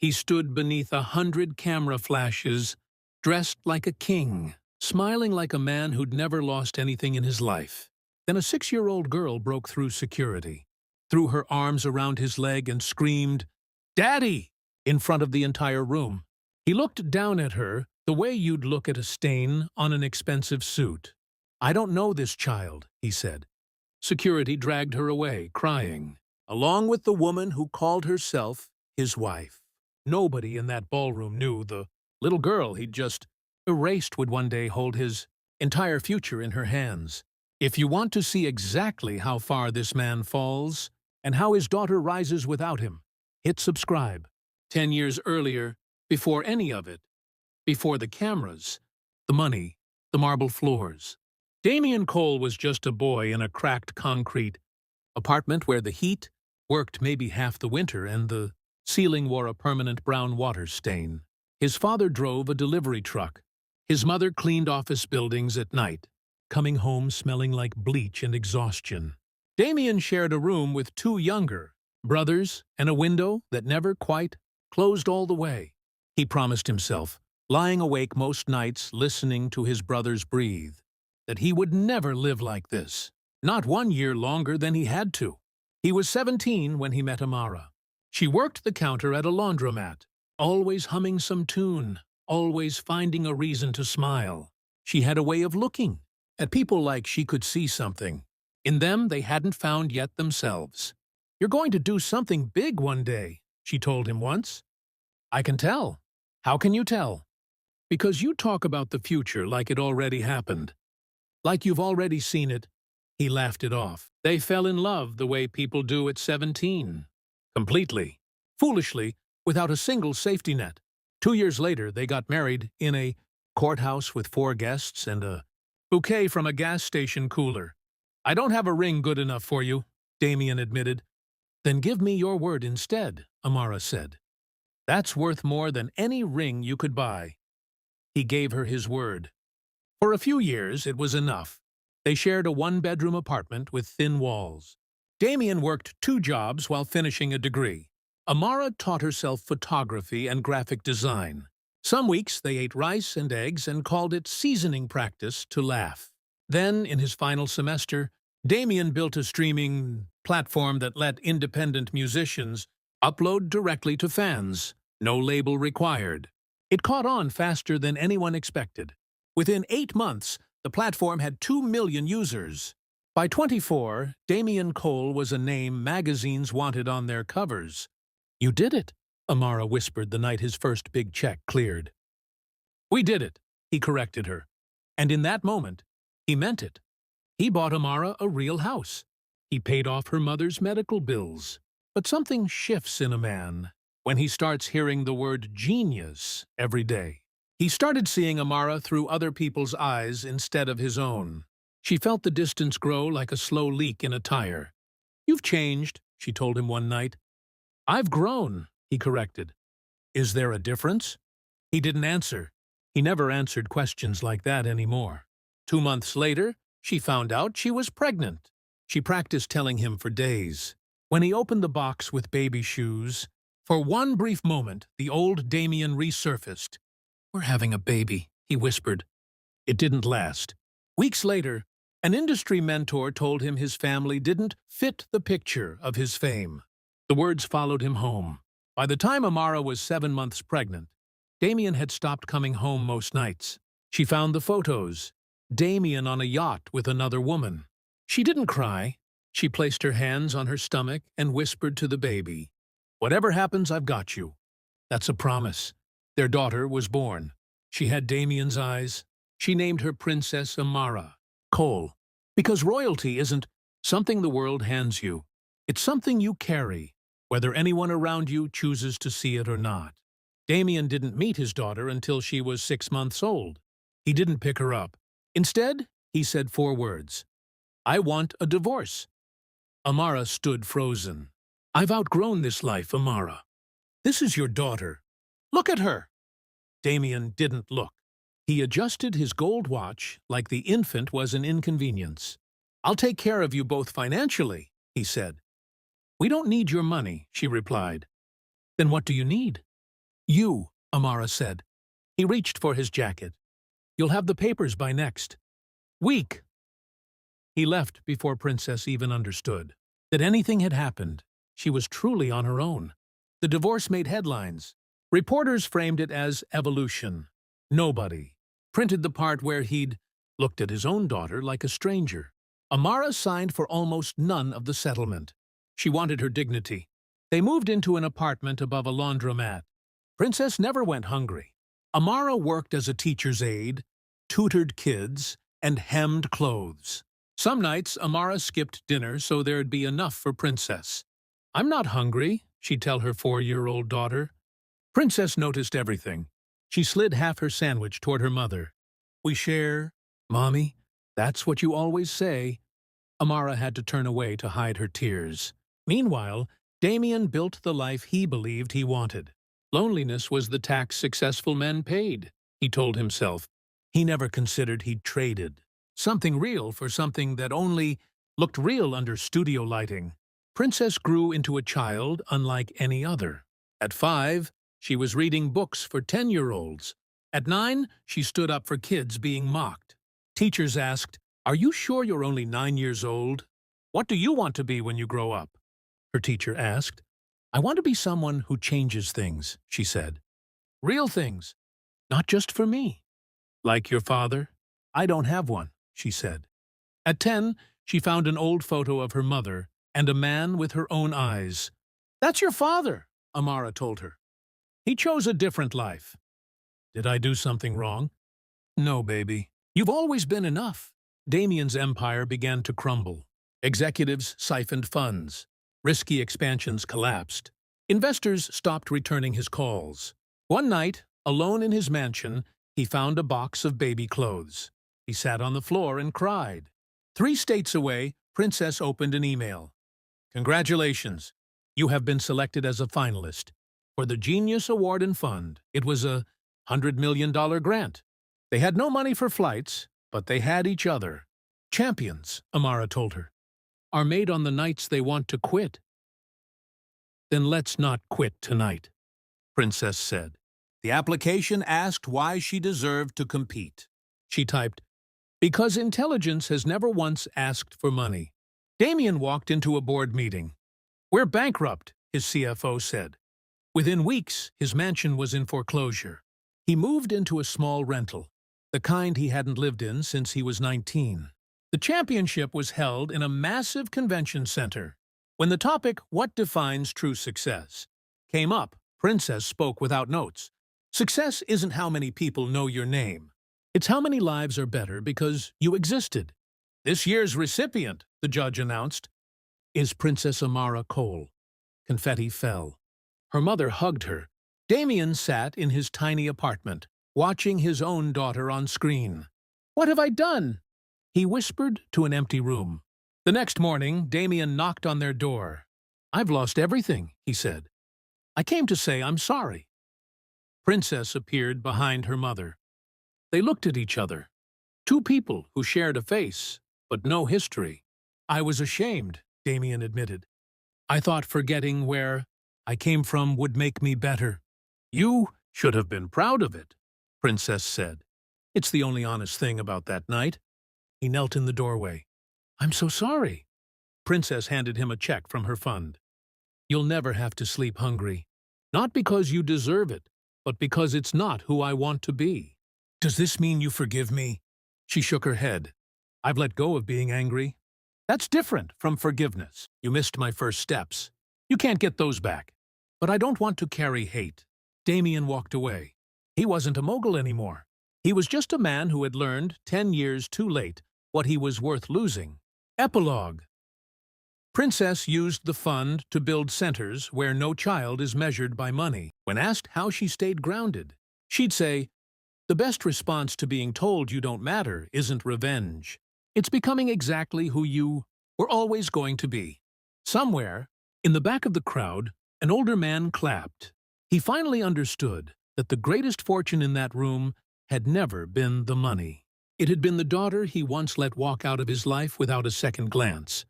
He stood beneath 100 camera flashes, dressed like a king, smiling like a man who'd never lost anything in his life. Then a 6-year-old girl broke through security, threw her arms around his leg and screamed, "Daddy!" in front of the entire room. He looked down at her the way you'd look at a stain on an expensive suit. "I don't know this child," he said. Security dragged her away, crying, along with the woman who called herself his wife. Nobody in that ballroom knew the little girl he'd just erased would one day hold his entire future in her hands. If you want to see exactly how far this man falls and how his daughter rises without him, hit subscribe. 10 years earlier, before any of it, before the cameras, the money, the marble floors, Damian Cole was just a boy in a cracked concrete apartment where the heat worked maybe half the winter and the ceiling wore a permanent brown water stain. His father drove a delivery truck. His mother cleaned office buildings at night, coming home smelling like bleach and exhaustion. Damian shared a room with 2 younger brothers and a window that never quite closed all the way. He promised himself, lying awake most nights listening to his brothers breathe, that he would never live like this, not 1 year longer than he had to. He was 17 when he met Amara. She worked the counter at a laundromat, always humming some tune, always finding a reason to smile. She had a way of looking at people like she could see something in them they hadn't found yet themselves. "You're going to do something big one day," she told him once. "I can tell." "How can you tell?" "Because you talk about the future like it already happened. Like you've already seen it." He laughed it off. They fell in love the way people do at 17. Completely. Foolishly, without a single safety net. 2 years later, they got married in a courthouse with 4 guests and a bouquet from a gas station cooler. "I don't have a ring good enough for you," Damian admitted. "Then give me your word instead," Amara said. "That's worth more than any ring you could buy." He gave her his word. For a few years, it was enough. They shared a 1-bedroom apartment with thin walls. Damian worked 2 jobs while finishing a degree. Amara taught herself photography and graphic design. Some weeks they ate rice and eggs and called it seasoning practice to laugh. Then, in his final semester, Damian built a streaming platform that let independent musicians upload directly to fans, no label required. It caught on faster than anyone expected. Within 8 months, the platform had 2 million users. By 24, Damian Cole was a name magazines wanted on their covers. "You did it," Amara whispered the night his first big check cleared. "We did it," he corrected her. And in that moment, he meant it. He bought Amara a real house. He paid off her mother's medical bills. But something shifts in a man when he starts hearing the word genius every day. He started seeing Amara through other people's eyes instead of his own. She felt the distance grow like a slow leak in a tire. "You've changed," she told him one night. "I've grown," he corrected. "Is there a difference?" He didn't answer. He never answered questions like that anymore. 2 months later, she found out she was pregnant. She practiced telling him for days. When he opened the box with baby shoes, for one brief moment, the old Damian resurfaced. "We're having a baby," he whispered. It didn't last. Weeks later, an industry mentor told him his family didn't fit the picture of his fame. The words followed him home. By the time Amara was 7 months pregnant, Damian had stopped coming home most nights. She found the photos. Damian on a yacht with another woman. She didn't cry. She placed her hands on her stomach and whispered to the baby, "Whatever happens, I've got you." That's a promise. Their daughter was born. She had Damian's eyes. She named her Princess Amara Cole, because royalty isn't something the world hands you. It's something you carry, whether anyone around you chooses to see it or not. Damian didn't meet his daughter until she was 6 months old. He didn't pick her up. Instead, he said 4 words. "I want a divorce." Amara stood frozen. "I've outgrown this life, Amara. This is your daughter. Look at her." Damian didn't look. He adjusted his gold watch like the infant was an inconvenience. "I'll take care of you both financially," he said. "We don't need your money," she replied. "Then what do you need?" You, Amara said. He reached for his jacket. You'll have the papers by next week. He left before Princess even understood that anything had happened. She was truly on her own. The divorce made headlines. Reporters framed it as evolution. Nobody printed the part where he'd looked at his own daughter like a stranger. Amara signed for almost none of the settlement. She wanted her dignity. They moved into an apartment above a laundromat. Princess never went hungry. Amara worked as a teacher's aide, tutored kids, and hemmed clothes. Some nights, Amara skipped dinner so there'd be enough for Princess. I'm not hungry, she'd tell her 4-year-old daughter. Princess noticed everything. She slid half her sandwich toward her mother. We share, Mommy. That's what you always say. Amara had to turn away to hide her tears. Meanwhile, Damien built the life he believed he wanted. Loneliness was the tax successful men paid, he told himself. He never considered he'd traded something real for something that only looked real under studio lighting. Princess grew into a child unlike any other. At 5, she was reading books for 10-year-olds. At 9, she stood up for kids being mocked. Teachers asked, "Are you sure you're only 9 years old? What do you want to be when you grow up?" Her teacher asked. "I want to be someone who changes things," she said. "Real things, not just for me." "Like your father?" "I don't have one," she said. At 10, she found an old photo of her mother and a man with her own eyes. "That's your father," Amara told her. "He chose a different life." "Did I do something wrong?" "No, baby. You've always been enough." Damien's empire began to crumble. Executives siphoned funds. Risky expansions collapsed. Investors stopped returning his calls. One night, alone in his mansion, he found a box of baby clothes. He sat on the floor and cried. 3 states away, Princess opened an email. "Congratulations. You have been selected as a finalist for the Genius Award and Fund." It was a $100 million grant. They had no money for flights, but they had each other. "Champions," Amara told her, "are made on the nights they want to quit." "Then let's not quit tonight," Princess said. The application asked why she deserved to compete. She typed, "Because intelligence has never once asked for money." Damien walked into a board meeting. "We're bankrupt," his CFO said. Within weeks, his mansion was in foreclosure. He moved into a small rental, the kind he hadn't lived in since he was 19. The championship was held in a massive convention center. When the topic, "What defines true success?" came up, Princess spoke without notes. "Success isn't how many people know your name. It's how many lives are better because you existed." "This year's recipient," the judge announced, "is Princess Amara Cole." Confetti fell. Her mother hugged her. Damien sat in his tiny apartment, watching his own daughter on screen. "What have I done?" he whispered to an empty room. The next morning, Damien knocked on their door. "I've lost everything," he said. "I came to say I'm sorry." Princess appeared behind her mother. They looked at each other. 2 people who shared a face, but no history. "I was ashamed," Damien admitted. "I thought forgetting where I came from would make me better." "You should have been proud of it," Princess said. "It's the only honest thing about that night." He knelt in the doorway. "I'm so sorry." Princess handed him a check from her fund. "You'll never have to sleep hungry. Not because you deserve it, but because it's not who I want to be." "Does this mean you forgive me?" She shook her head. "I've let go of being angry. That's different from forgiveness. You missed my first steps. You can't get those back. But I don't want to carry hate." Damien walked away. He wasn't a mogul anymore. He was just a man who had learned, 10 years too late, what he was worth losing. Epilogue. Princess used the fund to build centers where no child is measured by money. When asked how she stayed grounded, she'd say, "The best response to being told you don't matter isn't revenge. It's becoming exactly who you were always going to be." Somewhere, in the back of the crowd, an older man clapped. He finally understood that the greatest fortune in that room had never been the money. It had been the daughter he once let walk out of his life without a second glance.